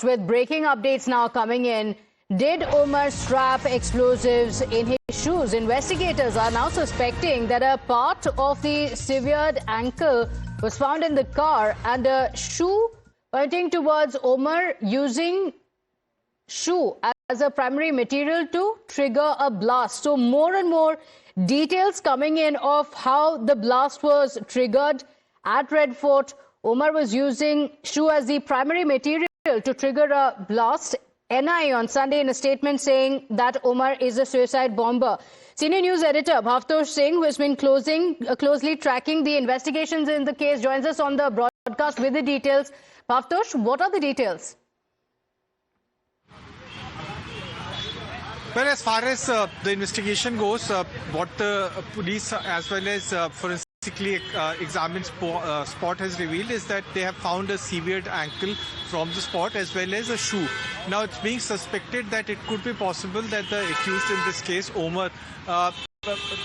with breaking updates now coming in. Did Umar strap explosives in his shoes? Investigators are now suspecting that a part of the severed ankle was found in the car and a shoe pointing towards Umar using shoe as a primary material to trigger a blast. So more and more details coming in of how the blast was triggered at Red Fort. Umar was using shoe as the primary material to trigger a blast. NI on Sunday in a statement saying that Umar is a suicide bomber. Senior news editor Bhavtosh Singh, who has been closely tracking the investigations in the case, joins us on the broadcast with the details. Bhavtosh, what are the details? Well, as far as the investigation goes, what the police as well as forensically examined spot has revealed is that they have found a severed ankle from the spot as well as a shoe. Now, it's being suspected that it could be possible that the accused in this case, Umar,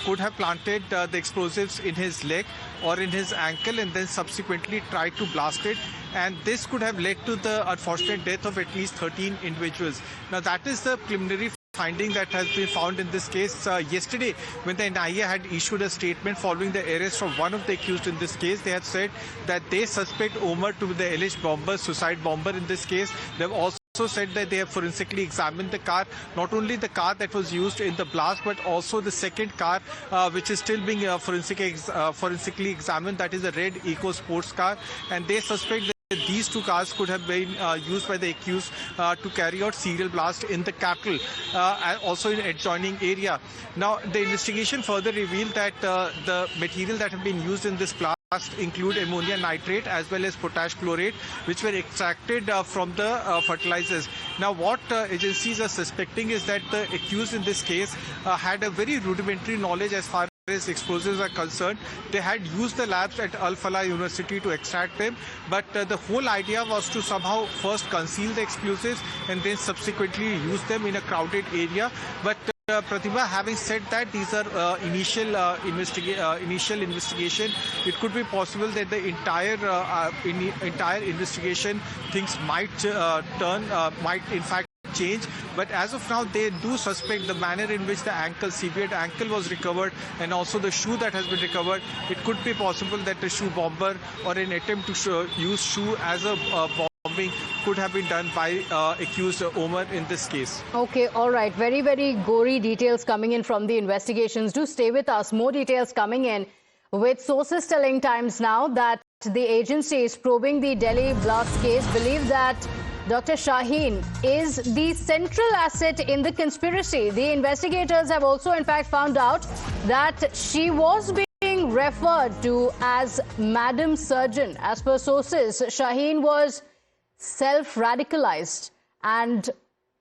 could have planted the explosives in his leg or in his ankle and then subsequently tried to blast it. And this could have led to the unfortunate death of at least 13 individuals. Now, that is the preliminary finding that has been found in this case. Yesterday, when the NIA had issued a statement following the arrest of one of the accused in this case, they had said that they suspect Umar to be the alleged bomber, suicide bomber in this case. They have also said that they have forensically examined the car, not only the car that was used in the blast, but also the second car, which is still being forensically examined. That is a red Eco Sports car, and they suspect that these two cars could have been used by the accused to carry out serial blast in the capital, also in adjoining area. Now, the investigation further revealed that the material that have been used in this blast include ammonium nitrate as well as potash chlorate, which were extracted from the fertilizers. Now, what agencies are suspecting is that the accused in this case had a very rudimentary knowledge as far as explosives are concerned. They had used the labs at Al Falah University to extract them, but the whole idea was to somehow first conceal the explosives and then subsequently use them in a crowded area. But Pratibha, having said that, these are initial investigation. It could be possible that the entire investigation things might might in fact change, but as of now they do suspect the manner in which the severed ankle was recovered and also the shoe that has been recovered. It could be possible that the shoe bomber or an attempt to use shoe as a bombing could have been done by accused Umar in this case. Okay, all right. Very, very gory details coming in from the investigations. Do stay with us. More details coming in, with sources telling Times Now that the agencies probing the Delhi blast case believe that Dr. Shaheen is the central asset in the conspiracy. The investigators have also, in fact, found out that she was being referred to as Madam Surgeon. As per sources, Shaheen was self-radicalized and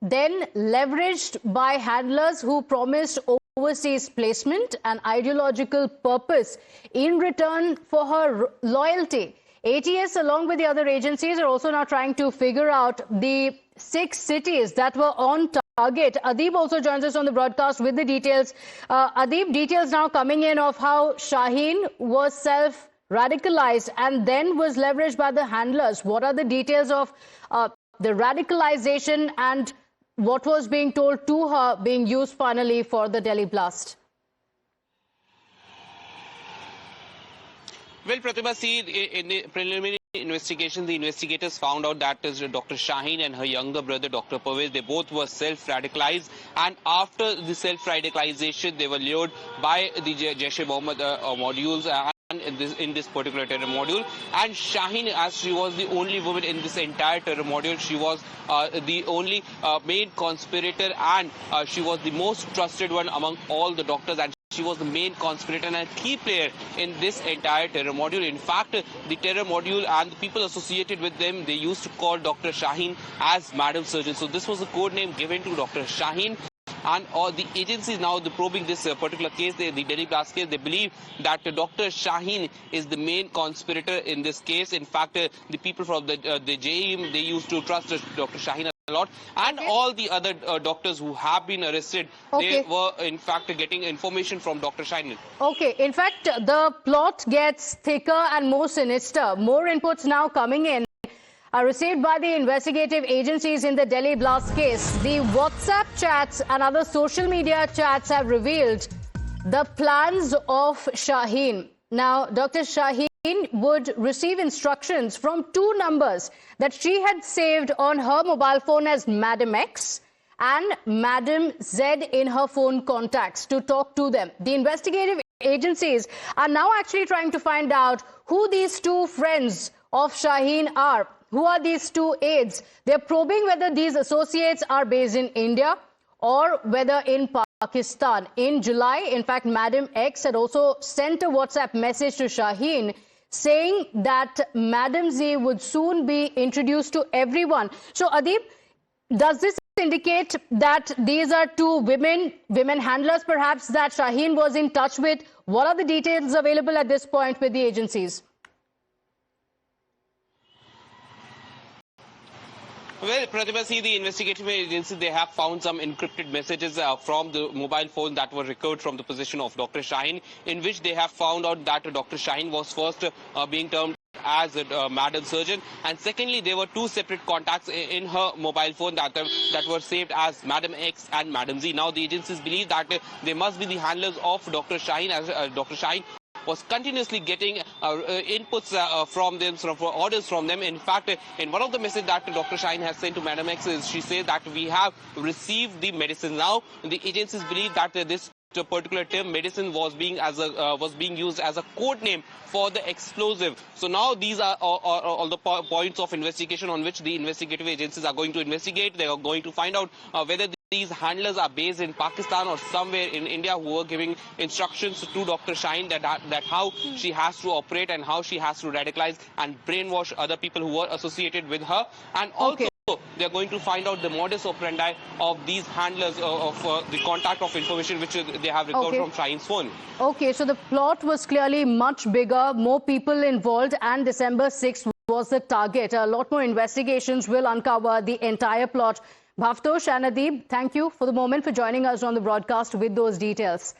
then leveraged by handlers who promised overseas placement and ideological purpose in return for her loyalty. ATS, along with the other agencies, are also now trying to figure out the 6 cities that were on target. Adeeb also joins us on the broadcast with the details. Adeeb, details now coming in of how Shaheen was self-radicalized and then was leveraged by the handlers. What are the details of the radicalization and what was being told to her being used finally for the Delhi blast? Well, Pratibha, see, in the preliminary investigation, the investigators found out that Dr. Shaheen and her younger brother, Dr. Pervez, they both were self-radicalized. And after the self-radicalization, they were lured by the Jaish-e-Mohammed modules and in this particular terror module. And Shaheen, as she was the only woman in this entire terror module, she was the only main conspirator, and she was the most trusted one among all the doctors. And she was the main conspirator and a key player in this entire terror module. In fact, the terror module and the people associated with them, they used to call Dr. Shaheen as Madam Surgeon. So this was the code name given to Dr. Shaheen. And the agencies now probing this particular case, the Delhi blast case, they believe that Dr. Shaheen is the main conspirator in this case. In fact, the people from the JEM, they used to trust Dr. Shaheen a lot, and all the other doctors who have been arrested, they were in fact getting information from Dr. Shaheen. Okay, in fact, the plot gets thicker and more sinister. More inputs now coming in. are received by the investigative agencies in the Delhi blast case. The WhatsApp chats and other social media chats have revealed the plans of Shaheen. Now, Dr. Shaheen would receive instructions from two numbers that she had saved on her mobile phone as Madam X and Madam Z in her phone contacts to talk to them. The investigative agencies are now actually trying to find out who these two friends of Shaheen are. Who are these two aides? They're probing whether these associates are based in India or whether in Pakistan. In July, in fact, Madam X had also sent a WhatsApp message to Shaheen saying that Madam Z would soon be introduced to everyone. So, Adib, does this indicate that these are two women handlers perhaps that Shaheen was in touch with? What are the details available at this point with the agencies? Well, Pratibha, see, the investigative agency, they have found some encrypted messages from the mobile phone that were recovered from the possession of Dr. Shaheen, in which they have found out that Dr. Shaheen was first being termed as a Madam Surgeon, and secondly, there were two separate contacts in her mobile phone that were saved as Madam X and Madam Z. Now, the agencies believe that they must be the handlers of Dr. Shaheen, as Dr. Shaheen was continuously getting inputs from them, sort of orders from them. In fact, in one of the messages that Dr. Shaheen has sent to Madam X, she said that we have received the medicine. Now, the agencies believe that this particular term medicine was being used as a code name for the explosive. So now these are all the points of investigation on which the investigative agencies are going to investigate. They are going to find out whether these handlers are based in Pakistan or somewhere in India, who were giving instructions to Dr. Shaheen that how she has to operate and how she has to radicalize and brainwash other people who were associated with her. And also, they're going to find out the modus operandi of these handlers of the contact of information which they have recovered from Shaheen's phone. Okay, so the plot was clearly much bigger, more people involved, and December 6th was the target. A lot more investigations will uncover the entire plot. Bhavtosh and Adib, thank you for the moment for joining us on the broadcast with those details.